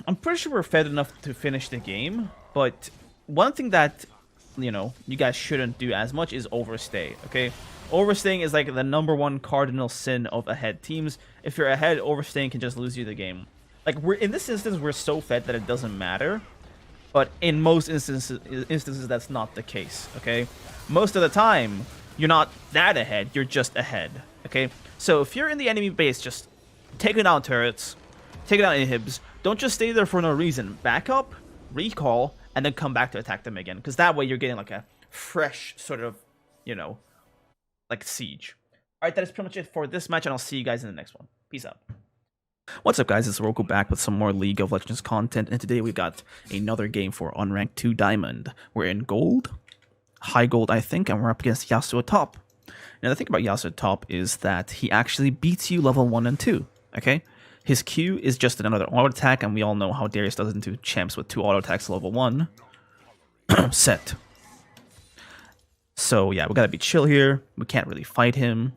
I'm pretty sure we're fed enough to finish the game, but one thing that, you know, you guys shouldn't do as much is overstay, okay? Overstaying is like the #1 cardinal sin of ahead teams. If you're ahead, overstaying can just lose you the game. Like, we're in this instance, we're so fed that it doesn't matter. But in most instances, that's not the case, okay? Most of the time, you're not that ahead, you're just ahead, okay? So if you're in the enemy base, just taking down turrets, taking down inhibs, don't just stay there for no reason. Back up, recall, and then come back to attack them again. Because that way you're getting like a fresh sort of, you know, like siege. Alright, that is pretty much it for this match, and I'll see you guys in the next one. Peace out. What's up, guys? It's Roku back with some more League of Legends content, and today we've got another game for Unranked 2 Diamond. We're in gold, high gold, I think, and we're up against Yasuo top. Now, the thing about Yasuo top is that he actually beats you level 1 and 2, okay? His Q is just another auto attack, and we all know how Darius does into champs with 2 auto attacks level 1 set. So, yeah, we gotta be chill here. We can't really fight him.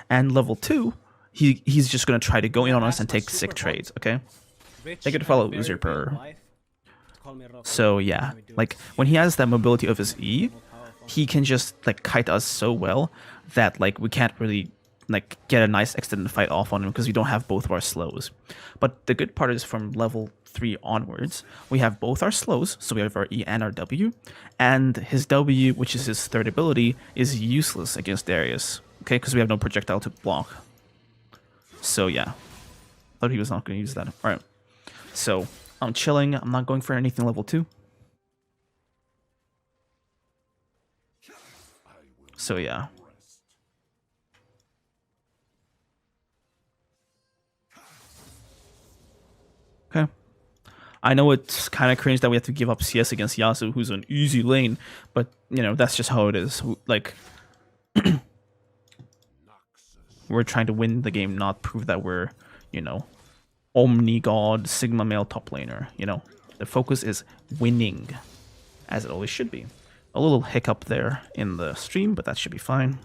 And level 2, he's just gonna try to go in on us and take sick trades, okay? Thank you to follow Usurper. So yeah, like when he has that mobility of his E, he can just like kite us so well that like we can't really like get a nice extended fight off on him because we don't have both of our slows. But the good part is from level 3 onwards, we have both our slows, so we have our E and our W, and his W, which is his third ability, is useless against Darius, okay, because we have no projectile to block. So yeah, thought he was not going to use that. All right, so I'm chilling. I'm not going for anything level 2. So yeah. Okay. I know it's kind of cringe that we have to give up CS against Yasuo, who's an easy lane, but you know, that's just how it is. Like, we're trying to win the game, not prove that we're, you know, Omni God, Sigma male top laner. You know, the focus is winning, as it always should be. A little hiccup there in the stream, but that should be fine.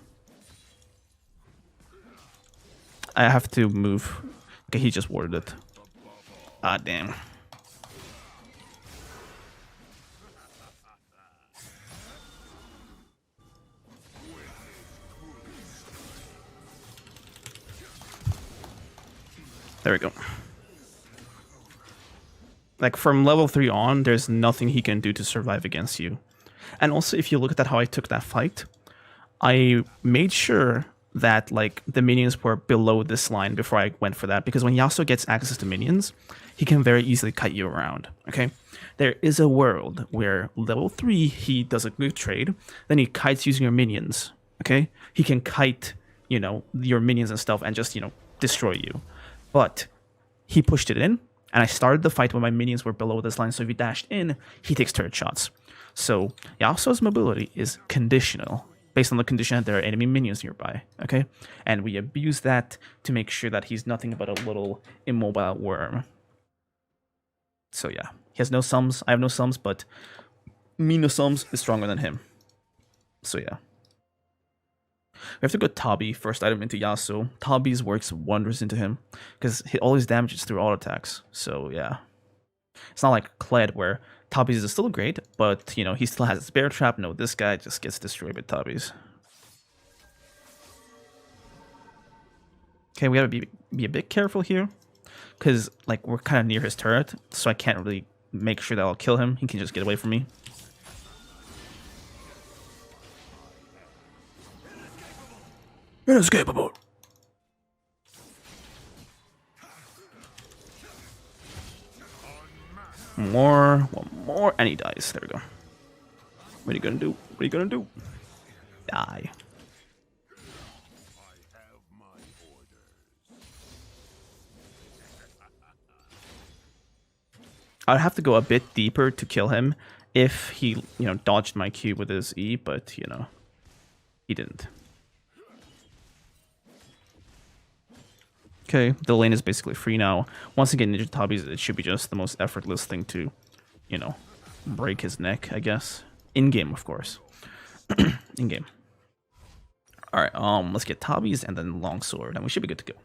I have to move. Okay, he just warded it. Ah, damn. There we go. Like, from level 3 on, there's nothing he can do to survive against you. And also, if you look at that, how I took that fight, I made sure that, like, the minions were below this line before I went for that. Because when Yasuo gets access to minions, he can very easily kite you around, okay? There is a world where level 3, he does a good trade, then he kites using your minions, okay? He can kite, you know, your minions and stuff and just, you know, destroy you. But he pushed it in, and I started the fight when my minions were below this line, so if he dashed in, he takes turret shots. So Yasuo's mobility is conditional, based on the condition that there are enemy minions nearby, okay? And we abuse that to make sure that he's nothing but a little immobile worm. So yeah, he has no sums, I have no sums, but me no sums is stronger than him. So yeah. We have to go Tabi, first item into Yasuo. Tabi's works wonders into him, because all his damage is through auto attacks. So yeah. It's not like Kled, where Tabi's is still great, but, you know, he still has his bear trap. No, this guy just gets destroyed by Tabi's. Okay, we gotta be a bit careful here, because, like, we're kind of near his turret, so I can't really make sure that I'll kill him. He can just get away from me. Inescapable. One more, and he dies. There we go. What are you gonna do? What are you gonna do? Die. I'd have to go a bit deeper to kill him if he, you know, dodged my Q with his E, but, you know, he didn't. Okay, the lane is basically free now. Once again, Ninja Tabi's, it should be just the most effortless thing to, you know, break his neck, I guess. In-game, of course. In-game. Alright, let's get Tabi's and then Longsword, and we should be good to go.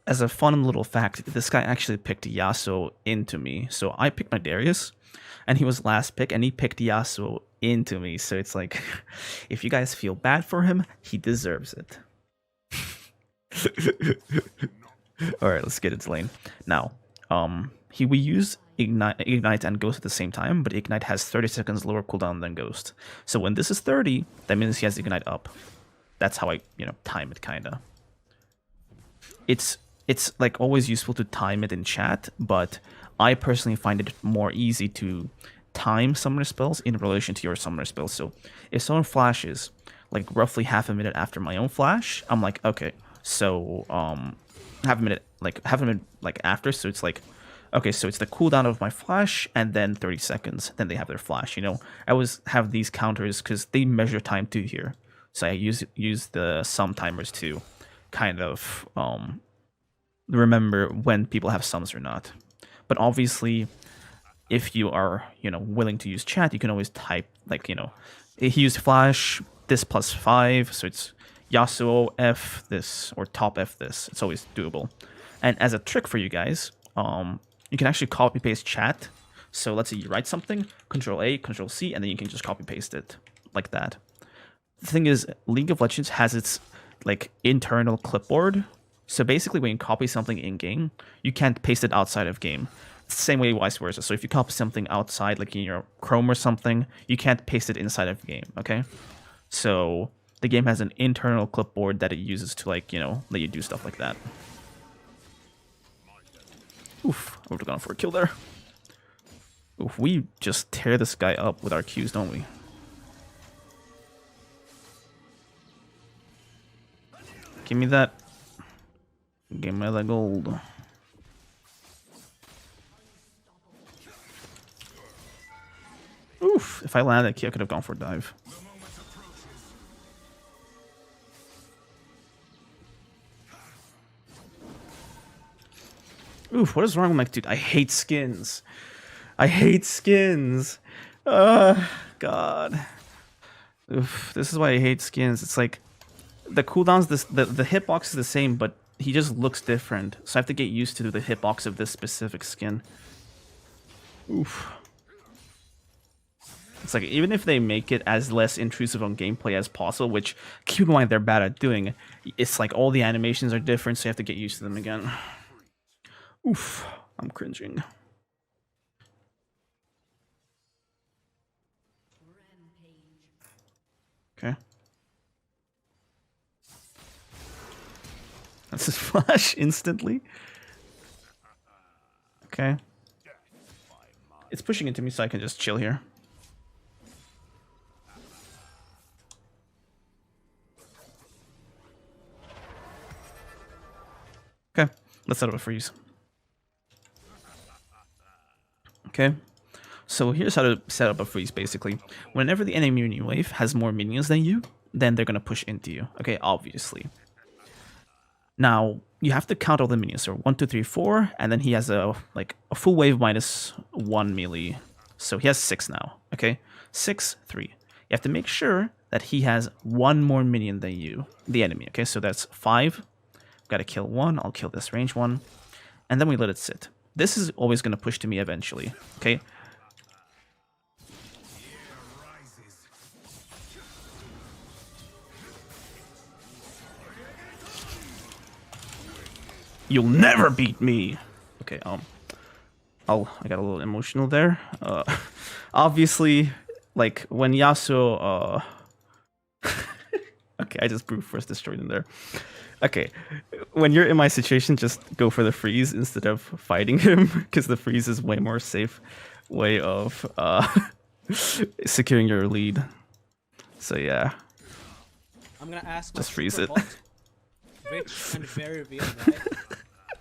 As a fun little fact, this guy actually picked Yasuo into me. So I picked my Darius, and he was last pick, and he picked Yasuo into me. So it's like, if you guys feel bad for him, he deserves it. Alright, let's get into lane. Now, we use Ignite and Ghost at the same time, but Ignite has 30 seconds lower cooldown than Ghost. So when this is 30, that means he has Ignite up. That's how I, you know, time it, kinda. It's like always useful to time it in chat, but I personally find it more easy to time summoner spells in relation to your summoner spells. So if someone flashes like roughly half a minute after my own flash, I'm like, okay, so half a minute like after, so it's like, okay, so it's the cooldown of my flash and then 30 seconds, then they have their flash, you know. I always have these counters because they measure time too here. So I use the sum timers to kind of remember when people have sums or not. But obviously, if you are, you know, willing to use chat, you can always type, like, you know, he used flash, this plus 5, so it's Yasuo F this, or top F this. It's always doable. And as a trick for you guys, you can actually copy paste chat. So let's say you write something, Control A, Control C, and then you can just copy paste it like that. The thing is, League of Legends has its like internal clipboard. So basically, when you copy something in game, you can't paste it outside of game. It's the same way vice versa. So if you copy something outside, like in your Chrome or something, you can't paste it inside of game. Okay, so the game has an internal clipboard that it uses to, like, you know, let you do stuff like that. Oof, I would have gone for a kill there. Oof, we just tear this guy up with our Qs, don't we? Give me that. Give me the gold. Oof, if I landed that key, I could have gone for a dive. Oof, what is wrong with my dude? I hate skins. I hate skins. God. Oof, this is why I hate skins. It's like the cooldowns, the hitbox is the same, but he just looks different. So I have to get used to the hitbox of this specific skin. Oof. It's like, even if they make it as less intrusive on gameplay as possible, which, keep in mind, they're bad at doing, it's like all the animations are different, so you have to get used to them again. Oof, I'm cringing. Okay. That's his flash instantly. Okay. It's pushing into me, so I can just chill here. Okay, let's set up a freeze. Okay. So here's how to set up a freeze, basically. Whenever the enemy minion wave has more minions than you, then they're going to push into you. Okay, obviously. Now, you have to count all the minions. So 1, 2, 3, 4, and then he has a full wave minus 1 melee. So he has 6 now, okay? 6, 3. You have to make sure that he has 1 more minion than you, the enemy, okay? So that's 5. Gotta kill 1. I'll kill this range 1. And then we let it sit. This is always going to push to me eventually, okay? You'll never beat me. Okay, I got a little emotional there. Obviously, like when Yasuo, okay, I just brute force destroyed him there. Okay, when you're in my situation, just go for the freeze instead of fighting him, because the freeze is way more safe way of securing your lead. So yeah. I'm gonna ask just freeze it. Rich and very real guy.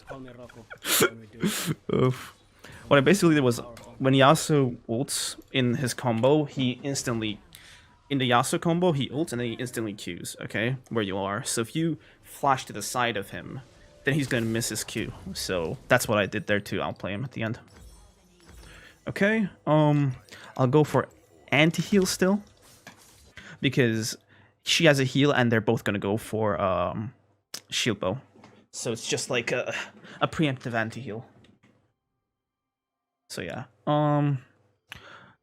Call me Rhoku when we do it. Oof. What I basically did was, when Yasuo ults in his combo, he instantly, in the Yasuo combo, he ults and then he instantly Qs, okay, where you are. So if you flash to the side of him, then he's gonna miss his Q. So that's what I did there to outplay him at the end. Okay, I'll go for anti-heal still, because she has a heal and they're both gonna go for shield bow. So it's just like a preemptive anti-heal. So yeah.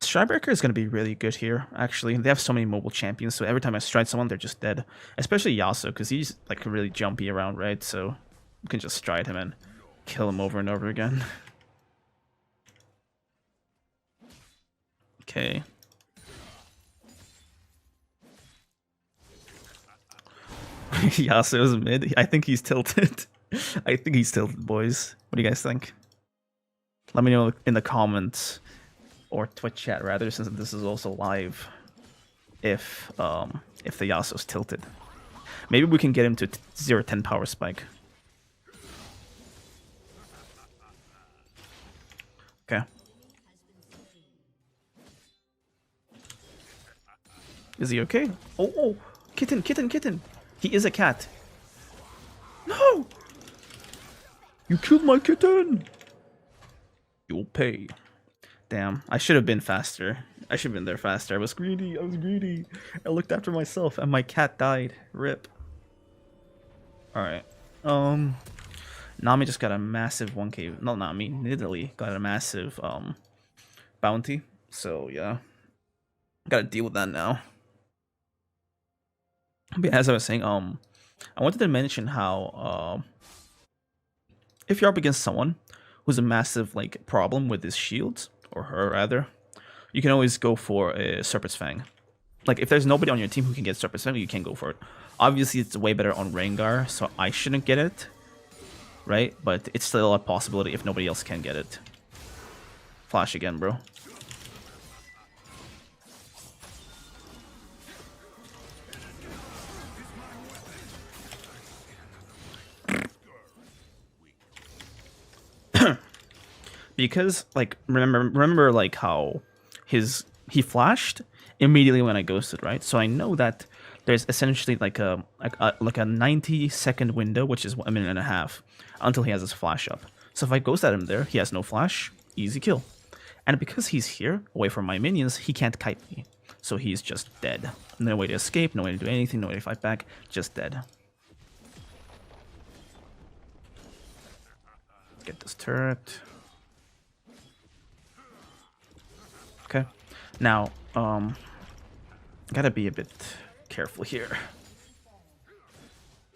Stridebreaker is going to be really good here, actually. They have so many mobile champions, so every time I stride someone, they're just dead. Especially Yasuo, because he's like really jumpy around, right? So you can just stride him and kill him over and over again. Okay. Yasuo's mid. I think he's tilted. I think he's tilted, boys. What do you guys think? Let me know in the comments, or Twitch chat rather, since this is also live, if the Yasuo's tilted. Maybe we can get him to 0-10 power spike. Okay. Is he okay? Oh, kitten, kitten, kitten. He is a cat. No! You killed my kitten! You'll pay. Damn, I should have been faster. I should have been there faster. I was greedy. I looked after myself and my cat died. RIP. Alright. Nami just got a massive 1k. No, Nami. Nidalee got a massive bounty. So yeah. Gotta deal with that now. But as I was saying, I wanted to mention how if you're up against someone who's a massive like problem with his shields, or her rather, you can always go for a Serpent's Fang. Like if there's nobody on your team who can get Serpent's Fang, you can go for it. Obviously it's way better on Rengar, so I shouldn't get it, right? But it's still a possibility if nobody else can get it. Flash again, bro. Because like remember like how he flashed immediately when I ghosted, right? So I know that there's essentially like a 90-second window, which is 1.5 minutes, until he has his flash up. So if I ghost at him there, he has no flash, easy kill. And because he's here, away from my minions, he can't kite me. So he's just dead. No way to escape, no way to do anything, no way to fight back, just dead. Let's get this turret. Okay, now gotta be a bit careful here.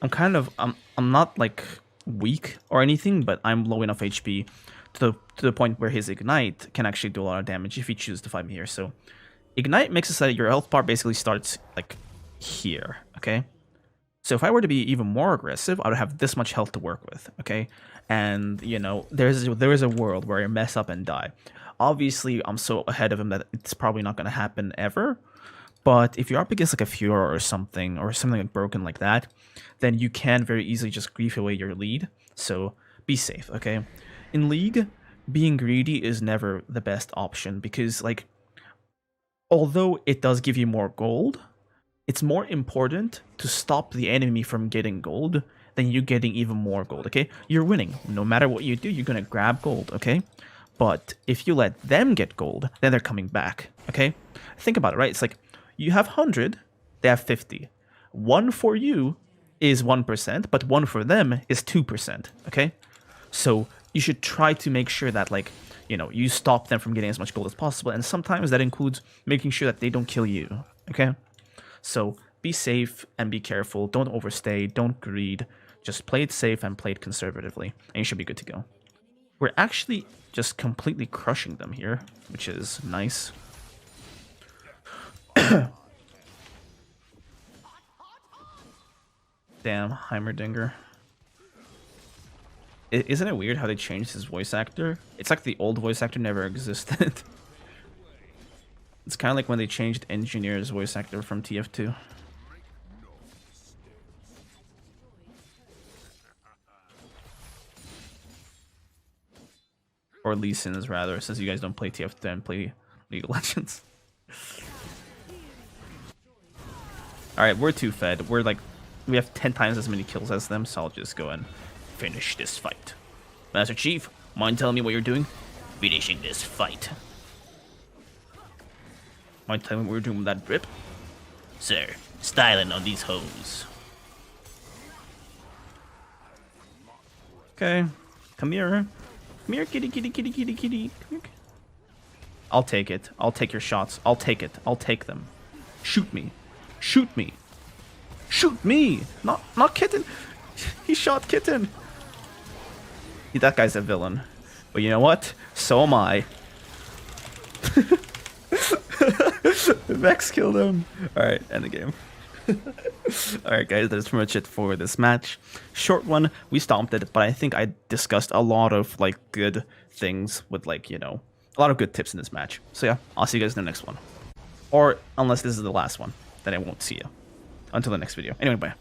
I'm not like weak or anything, but I'm low enough HP to the point where his ignite can actually do a lot of damage if he chooses to fight me here. So ignite makes it so that your health bar basically starts like here. Okay, so if I were to be even more aggressive, I would have this much health to work with. Okay, and you know there is a world where I mess up and die. Obviously, I'm so ahead of him that it's probably not going to happen ever. But if you're up against like a Fiora or something broken like that, then you can very easily just grief away your lead. So be safe, okay? In League, being greedy is never the best option because, like, although it does give you more gold, it's more important to stop the enemy from getting gold than you getting even more gold, okay? You're winning. No matter what you do, you're gonna grab gold, okay? But if you let them get gold, then they're coming back, okay? Think about it, right? It's like, you have 100, they have 50. One for you is 1%, but one for them is 2%, okay? So you should try to make sure that, like, you know, you stop them from getting as much gold as possible, and sometimes that includes making sure that they don't kill you, okay? So be safe and be careful. Don't overstay, don't greed. Just play it safe and play it conservatively, and you should be good to go. We're actually just completely crushing them here, which is nice. Damn, Heimerdinger. Isn't it weird how they changed his voice actor? It's like the old voice actor never existed. It's kind of like when they changed Engineer's voice actor from TF2. Or Lee Sin's, rather, since you guys don't play TF2 and play League of Legends. Alright, we're too fed. We're like, we have 10 times as many kills as them, so I'll just go and finish this fight. Master Chief, mind telling me what you're doing? Finishing this fight. Mind telling me what you're doing with that drip? Sir, styling on these hoes. Okay, come here. Come here, kitty, kitty, kitty, kitty, kitty. Come here. I'll take it. I'll take your shots. I'll take it. I'll take them. Shoot me. Shoot me. Shoot me! Not Kitten! He shot Kitten! That guy's a villain. But you know what? So am I. Vex killed him. Alright, end the game. Alright guys, that's pretty much it for this match. Short one, we stomped it, but I think I discussed a lot of, like, good things with, like, you know, a lot of good tips in this match. So yeah, I'll see you guys in the next one. Or, unless this is the last one, then I won't see you. Until the next video. Anyway, bye.